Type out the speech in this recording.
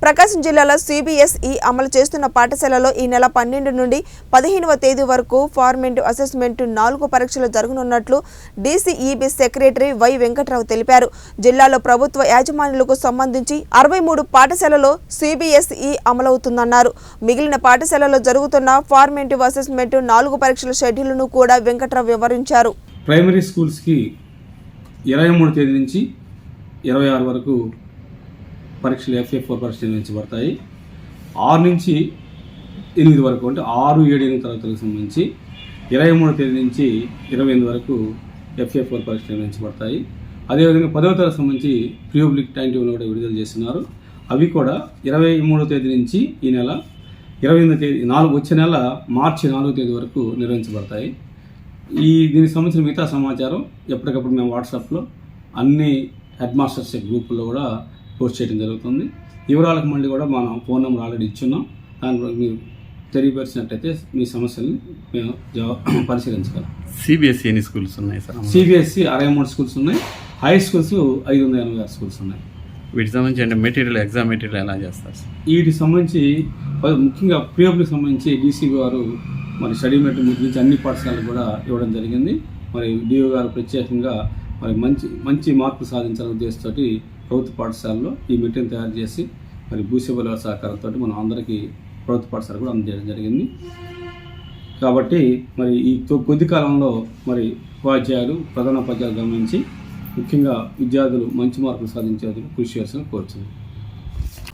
ప్రకాశం జిల్లాలో సిబిఎస్ఈ అమలు చేస్తున్న పాఠశాలలో ఈ నెల 12 నుండి 15వ తేదీ వరకు ఫార్మేటివ్ అసెస్మెంట్ 4 పరీక్షలు జరగనున్నట్లు డీసీఈబీ సెక్రటరీ వై వెంకట్రావు తెలిపారు. జిల్లాలో ప్రభుత్వ యాజమాన్యాలకు సంబంధించి 63 పాఠశాలలో సిబిఎస్ఈ అమలవుతుందన్నారు. మిగిలిన పాఠశాలలో జరుగుతున్న ఫార్మేటివ్ అసెస్మెంట్ 4 పరీక్షల షెడ్యూల్ను కూడా వెంకట్రావు వివరించారు. ప్రైమరీ స్కూల్స్ కి 23 తేదీ నుంచి 26 వరకు పరీక్షలు FA4 పరీక్షలు నిర్వహించబడతాయి. 6 నుంచి 8 వరకు అంటే 6, 7, 8 తరగతులకు సంబంధించి 23 తేదీ నుంచి 28 వరకు FA4 పరీక్షలు నిర్వహించబడతాయి. అదేవిధంగా 10వ తరగతి సంబంధించి ప్రీ పబ్లిక్ టైం టేబుల్ కూడా విడుదల చేస్తున్నారు. అవి కూడా 23వ తేదీ నుంచి ఈ నెల 28వ తేదీ వచ్చే నెల మార్చి 4వ తేదీ వరకు నిర్వహించబడతాయి. దీనికి సంబంధించిన మిగతా సమాచారం ఎప్పటికప్పుడు మేము వాట్సాప్లో అన్ని హెడ్ మాస్టర్స్ గ్రూపుల్లో కూడా పోస్ట్ చేయడం జరుగుతుంది. వివరాలకు మళ్ళీ కూడా మనం ఫోన్ నెంబర్ ఆల్రెడీ ఇచ్చున్నాం. దానిలో మీరు తెలియపరిచినట్టయితే మీ సమస్యల్ని మేము పరిశీలించగలం. సిబిఎస్ఈ ఎన్ని స్కూల్స్ ఉన్నాయి సార్? సిబిఎస్ఈ 63 స్కూల్స్ ఉన్నాయి. హై స్కూల్స్ 586 స్కూల్స్ ఉన్నాయి. వీటికి సంబంధించి అంటే మెటీరియల్, ఎగ్జామ్ మెటీరియల్ ఎలా చేస్తారు సార్? వీటికి సంబంధించి ముఖ్యంగా ప్రీపబ్లిక్ సంబంధించి డీసీ గారు మరి స్టడీ మెటీరియల్ గురించి అన్ని పాఠశాలకు కూడా ఇవ్వడం జరిగింది. మరి డిఓ గారు ప్రత్యేకంగా మరి మంచి మార్కులు సాధించాలనే ఉద్దేశంతో ప్రభుత్వ పాఠశాలలో ఈ మెటీరియల్ తయారు చేసి మరి భూసేవల సహకారంతో మనం అందరికీ ప్రభుత్వ పాఠశాల కూడా అందజేయడం జరిగింది. కాబట్టి మరి ఈ కొద్ది కాలంలో మరి ఉపాధ్యాయులు, ప్రధానోపాధ్యాయులు గమనించి ముఖ్యంగా విద్యార్థులు మంచి మార్కులు సాధించేందుకు కృషి చేయాల్సిన కోరుతున్నాను.